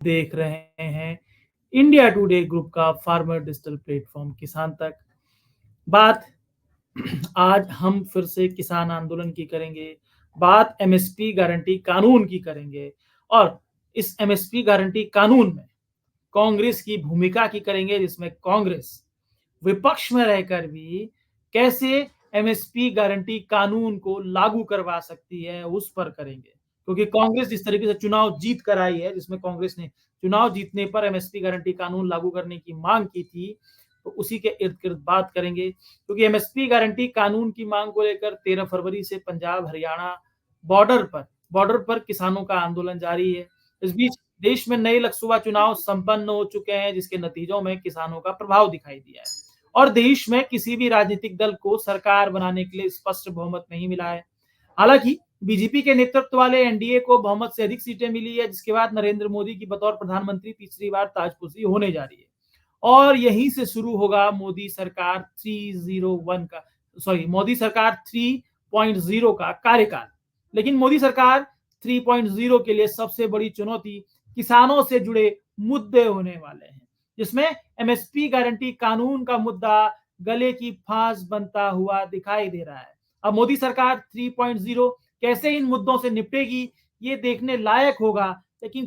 देख रहे हैं इंडिया टुडे ग्रुप का फार्मर डिजिटल प्लेटफॉर्म किसान तक। बात आज हम फिर से किसान आंदोलन की करेंगे। बात एमएसपी गारंटी कानून की करेंगे और इस एमएसपी गारंटी कानून में कांग्रेस की भूमिका की करेंगे, जिसमें कांग्रेस विपक्ष में रहकर भी कैसे एमएसपी गारंटी कानून को लागू करवा सकती है उस पर करेंगे। क्योंकि कांग्रेस जिस तरीके से चुनाव जीत कर आई है, जिसमें कांग्रेस ने चुनाव जीतने पर एमएसपी गारंटी कानून लागू करने की मांग की थी, तो उसी के इर्द गिर्द बात करेंगे। क्योंकि एमएसपी गारंटी कानून की मांग को लेकर 13 फरवरी से पंजाब हरियाणा बॉर्डर पर किसानों का आंदोलन जारी है। इस बीच देश में नए लोकसभा चुनाव संपन्न हो चुके हैं, जिसके नतीजों में किसानों का प्रभाव दिखाई दिया है और देश में किसी भी राजनीतिक दल को सरकार बनाने के लिए स्पष्ट बहुमत नहीं मिला है। हालांकि बीजेपी के नेतृत्व वाले एनडीए को बहुमत से अधिक सीटें मिली है, जिसके बाद नरेंद्र मोदी की बतौर प्रधानमंत्री तीसरी बार ताजपोशी होने जा रही है और यहीं से शुरू होगा मोदी सरकार 3.0 का कार्यकाल। लेकिन मोदी सरकार 3.0 के लिए सबसे बड़ी चुनौती किसानों से जुड़े मुद्दे होने वाले हैं, जिसमें एमएसपी गारंटी कानून का मुद्दा गले की फांस बनता हुआ दिखाई दे रहा है। अब मोदी सरकार 3.0 कैसे इन मुद्दों से निपटेगी, ये देखने लायक होगा। लेकिन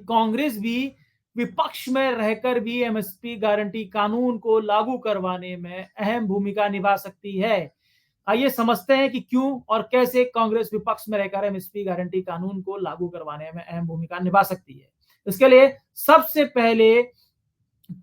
कांग्रेस भी विपक्ष में रहकर भी एमएसपी गारंटी कानून को लागू करवाने में अहम भूमिका निभा सकती है। आइए समझते हैं कि क्यों और कैसे कांग्रेस विपक्ष में रहकर एमएसपी गारंटी कानून को लागू करवाने में अहम भूमिका निभा सकती है। इसके लिए सबसे पहले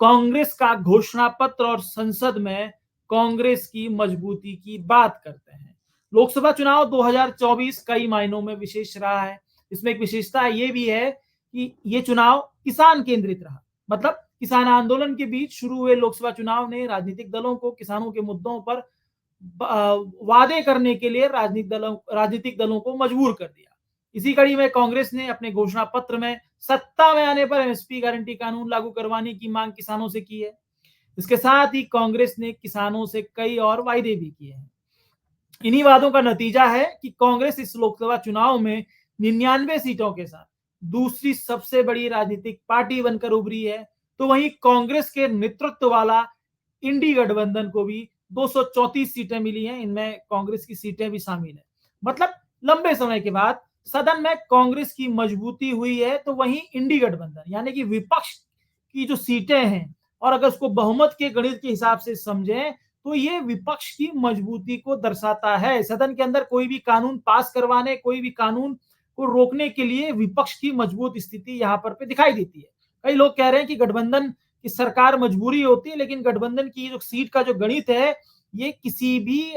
कांग्रेस का घोषणा पत्र और संसद में कांग्रेस की मजबूती की बात करते हैं। लोकसभा चुनाव 2024 कई मायनों में विशेष रहा है। इसमें एक विशेषता ये भी है कि ये चुनाव किसान केंद्रित रहा। मतलब किसान आंदोलन के बीच शुरू हुए लोकसभा चुनाव ने राजनीतिक दलों को किसानों के मुद्दों पर वादे करने के लिए राजनीतिक दलों को मजबूर कर दिया। इसी कड़ी में कांग्रेस ने अपने घोषणा पत्र में सत्ता में आने पर एमएसपी गारंटी कानून लागू करवाने की मांग किसानों से की है। इसके साथ ही कांग्रेस ने किसानों से कई और वायदे भी किए हैं। इन्हीं वादों का नतीजा है कि कांग्रेस इस लोकसभा चुनाव में 99 सीटों के साथ दूसरी सबसे बड़ी राजनीतिक पार्टी बनकर उभरी है। तो वहीं कांग्रेस के नेतृत्व वाला इंडी गठबंधन को भी 234 सीटें मिली हैं। इनमें कांग्रेस की सीटें भी शामिल है। मतलब लंबे समय के बाद सदन में कांग्रेस की मजबूती हुई है। तो वहीं इंडी गठबंधन यानी कि विपक्ष की जो सीटें हैं, और अगर उसको बहुमत के गणित के हिसाब से समझें तो ये विपक्ष की मजबूती को दर्शाता है। सदन के अंदर कोई भी कानून पास करवाने, कोई भी कानून को रोकने के लिए विपक्ष की मजबूत स्थिति यहाँ पर दिखाई देती है। कई लोग कह रहे हैं कि गठबंधन की सरकार मजबूरी होती है, लेकिन गठबंधन की जो सीट का जो गणित है, ये किसी भी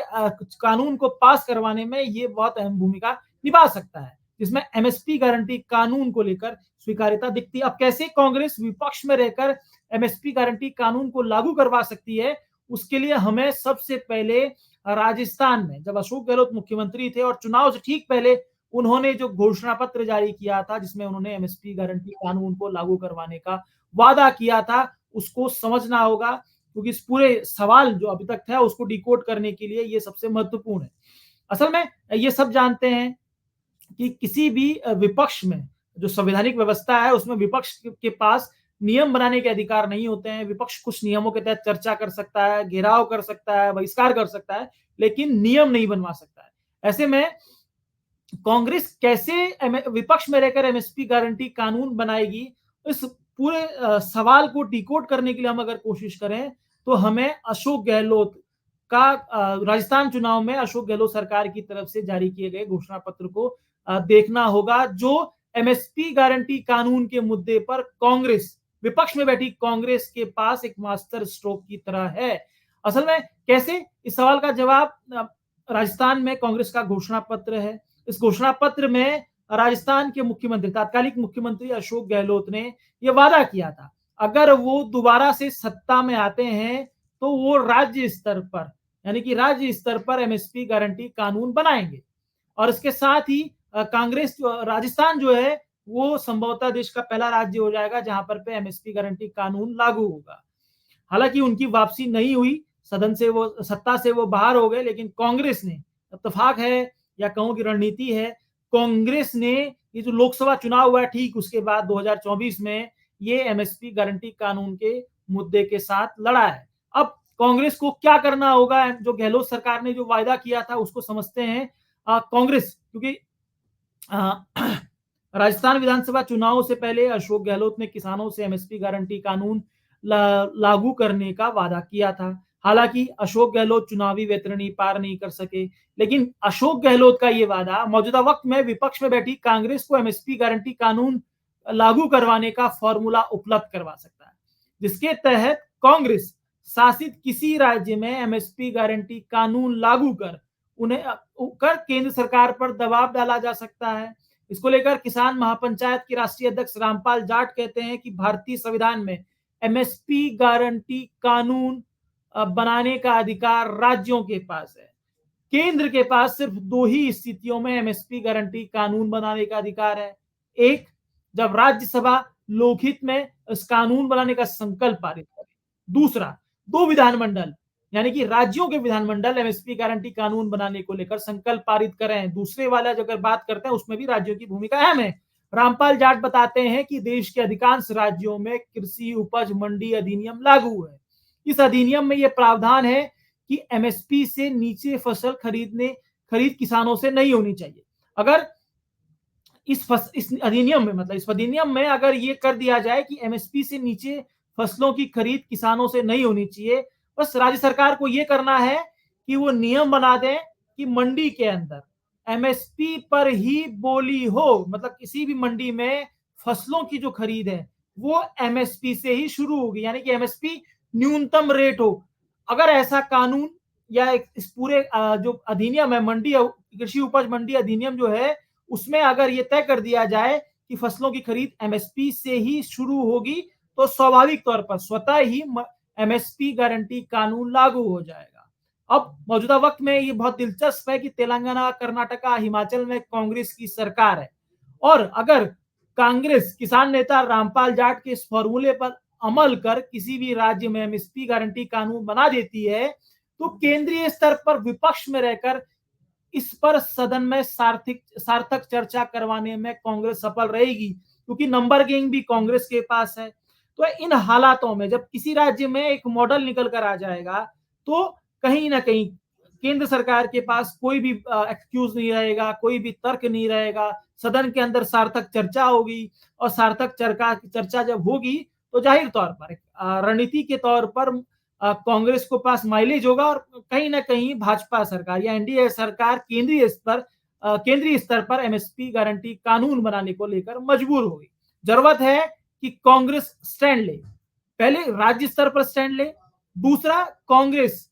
कानून को पास करवाने में ये बहुत अहम भूमिका निभा सकता है, जिसमें एमएसपी गारंटी कानून को लेकर स्वीकार्यता दिखती है। अब कैसे कांग्रेस विपक्ष में रहकर एमएसपी गारंटी कानून को लागू करवा सकती है, उसके लिए हमें सबसे पहले राजस्थान में जब अशोक गहलोत मुख्यमंत्री थे और चुनाव से ठीक पहले उन्होंने जो घोषणा पत्र जारी किया था, जिसमें उन्होंने एमएसपी गारंटी कानून को लागू करवाने का वादा किया था, उसको समझना होगा। क्योंकि इस पूरे सवाल जो अभी तक था उसको डिकोड करने के लिए ये सबसे महत्वपूर्ण है। असल में ये सब जानते हैं कि किसी भी विपक्ष में जो संवैधानिक व्यवस्था है, उसमें विपक्ष के पास नियम बनाने के अधिकार नहीं होते हैं। विपक्ष कुछ नियमों के तहत चर्चा कर सकता है, घेराव कर सकता है, बहिष्कार कर सकता है, लेकिन नियम नहीं बनवा सकता है। ऐसे में कांग्रेस कैसे विपक्ष में रहकर एमएसपी गारंटी कानून बनाएगी, इस पूरे सवाल को डिकोड करने के लिए हम अगर कोशिश करें तो हमें अशोक गहलोत का राजस्थान चुनाव में अशोक गहलोत सरकार की तरफ से जारी किए गए घोषणा पत्र को देखना होगा, जो एमएसपी गारंटी कानून के मुद्दे पर कांग्रेस विपक्ष में बैठी कांग्रेस के पास एक मास्टर स्ट्रोक की तरह है। असल में कैसे, इस सवाल का जवाब राजस्थान में कांग्रेस का घोषणा पत्र है। इस घोषणा पत्र में राजस्थान के मुख्यमंत्री, तात्कालिक मुख्यमंत्री अशोक गहलोत ने यह वादा किया था, अगर वो दोबारा से सत्ता में आते हैं तो वो राज्य स्तर पर यानी कि राज्य स्तर पर एमएसपी गारंटी कानून बनाएंगे। और इसके साथ ही कांग्रेस राजस्थान जो है वो संभवतः देश का पहला राज्य हो जाएगा जहां पर एमएसपी गारंटी कानून लागू होगा। हालांकि उनकी वापसी नहीं हुई, सत्ता से वो बाहर हो गए, लेकिन कांग्रेस ने, इत्तेफाक है या कहूं कि रणनीति है, कांग्रेस ने ये जो लोकसभा चुनाव हुआ है ठीक उसके बाद 2024 में ये एमएसपी गारंटी कानून के मुद्दे के साथ लड़ा है। अब कांग्रेस को क्या करना होगा, जो गहलोत सरकार ने जो वायदा किया था उसको समझते हैं। कांग्रेस, क्योंकि राजस्थान विधानसभा चुनाव से पहले अशोक गहलोत ने किसानों से एमएसपी गारंटी कानून लागू करने का वादा किया था। हालांकि अशोक गहलोत चुनावी वैतरणी पार नहीं कर सके, लेकिन अशोक गहलोत का ये वादा मौजूदा वक्त में विपक्ष में बैठी कांग्रेस को एमएसपी गारंटी कानून लागू करवाने का फॉर्मूला उपलब्ध करवा सकता है, जिसके तहत कांग्रेस शासित किसी राज्य में एमएसपी गारंटी कानून लागू कर केंद्र सरकार पर दबाव डाला जा सकता है। इसको लेकर किसान महापंचायत के राष्ट्रीय अध्यक्ष रामपाल जाट कहते हैं कि भारतीय संविधान में एमएसपी गारंटी कानून बनाने का अधिकार राज्यों के पास है। केंद्र के पास सिर्फ दो ही स्थितियों में एमएसपी गारंटी कानून बनाने का अधिकार है। एक, जब राज्यसभा लोकहित में इस कानून बनाने का संकल्प पारित करे। दूसरा, दो विधानमंडल यानी कि राज्यों के विधानमंडल एमएसपी गारंटी कानून बनाने को लेकर संकल्प पारित करें। दूसरे वाला अगर बात करते हैं उसमें भी राज्यों की भूमिका अहम है। रामपाल जाट बताते हैं कि देश के अधिकांश राज्यों में कृषि उपज मंडी अधिनियम लागू है। इस अधिनियम में यह प्रावधान है कि एमएसपी से नीचे फसल खरीद किसानों से नहीं होनी चाहिए। अगर इस अधिनियम में अगर ये कर दिया जाए कि एमएसपी से नीचे फसलों की खरीद किसानों से नहीं होनी चाहिए, बस राज्य सरकार को ये करना है कि वो नियम बना दें कि मंडी के अंदर एमएसपी पर ही बोली हो, मतलब किसी भी मंडी में फसलों की जो खरीद है वो एमएसपी से ही शुरू होगी, यानी कि एमएसपी न्यूनतम रेट हो। अगर ऐसा कानून या इस पूरे जो अधिनियम है, मंडी कृषि उपज मंडी अधिनियम जो है, उसमें अगर ये तय कर दिया जाए कि फसलों की खरीद एमएसपी से ही शुरू होगी, तो स्वाभाविक तौर पर स्वतः ही एमएसपी गारंटी कानून लागू हो जाएगा। अब मौजूदा वक्त में ये बहुत दिलचस्प है कि तेलंगाना, कर्नाटका, हिमाचल में कांग्रेस की सरकार है, और अगर कांग्रेस किसान नेता रामपाल जाट के इस फॉर्मूले पर अमल कर किसी भी राज्य में एमएसपी गारंटी कानून बना देती है, तो केंद्रीय स्तर पर विपक्ष में रहकर इस पर सदन में सार्थक चर्चा करवाने में कांग्रेस सफल रहेगी, क्योंकि नंबर गेम भी कांग्रेस के पास है। तो इन हालातों में जब किसी राज्य में एक मॉडल निकल कर आ जाएगा, तो कहीं ना कहीं केंद्र सरकार के पास कोई भी एक्सक्यूज नहीं रहेगा, कोई भी तर्क नहीं रहेगा। सदन के अंदर सार्थक चर्चा होगी, और सार्थक चर्चा जब होगी तो जाहिर तौर पर रणनीति के तौर पर कांग्रेस को पास माइलेज होगा, और कहीं ना कहीं भाजपा सरकार या एनडीए सरकार केंद्रीय स्तर पर एमएसपी गारंटी कानून बनाने को लेकर मजबूर होगी। जरूरत है कि कांग्रेस स्टैंड ले, पहले राज्य स्तर पर स्टैंड ले, दूसरा कांग्रेस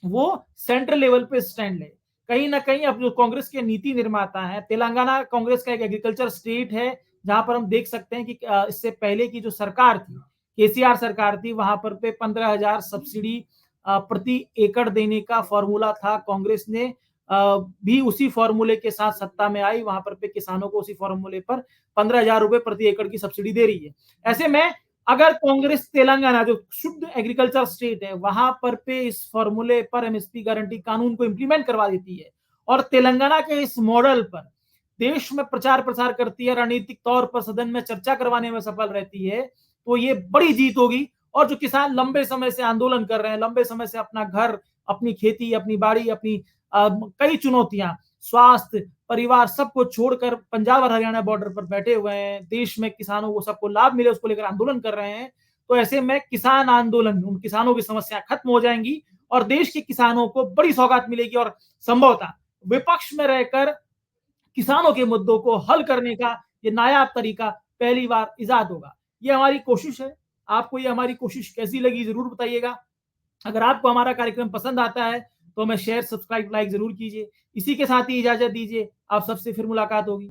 वो सेंट्रल लेवल पे स्टैंड ले। कहीं ना कहीं अब जो कांग्रेस के नीति निर्माता है, तेलंगाना कांग्रेस का एक एग्रीकल्चर स्टेट है, जहां पर हम देख सकते हैं कि इससे पहले की जो सरकार थी, केसीआर सरकार थी, वहां पर पे 15,000 सब्सिडी प्रति एकड़ देने का फॉर्मूला था। कांग्रेस ने भी उसी फॉर्मूले के साथ सत्ता में आई, वहां पर पे किसानों को उसी फॉर्मूले पर 15,000 रुपए प्रति एकड़ की सब्सिडी दे रही है। ऐसे में अगर कांग्रेस तेलंगाना जो शुद्ध एग्रीकल्चर स्टेट है, वहां पर पे इस फॉर्मूले पर एमएसपी गारंटी कानून को इंप्लीमेंट करवा देती है, और तेलंगाना के इस मॉडल पर देश में प्रचार प्रसार करती है, रणनीतिक तौर पर सदन में चर्चा करवाने में सफल रहती है, तो ये बड़ी जीत होगी। और जो किसान लंबे समय से आंदोलन कर रहे हैं, लंबे समय से अपना घर, अपनी खेती, अपनी बाड़ी, अपनी कई चुनौतियां, स्वास्थ्य, परिवार सबको छोड़कर पंजाब और हरियाणा बॉर्डर पर बैठे हुए हैं, देश में किसानों को सबको लाभ मिले उसको लेकर आंदोलन कर रहे हैं, तो ऐसे में किसान आंदोलन, उन किसानों की समस्या खत्म हो जाएंगी और देश के किसानों को बड़ी सौगात मिलेगी, और संभवतः विपक्ष में रहकर किसानों के मुद्दों को हल करने का ये नायाब तरीका पहली बार इजाद होगा। ये हमारी कोशिश है। आपको ये हमारी कोशिश कैसी लगी जरूर बताइएगा। अगर आपको हमारा कार्यक्रम पसंद आता है तो हमें शेयर, सब्सक्राइब, लाइक जरूर कीजिए। इसी के साथ ही इजाजत दीजिए, आप सबसे फिर मुलाकात होगी।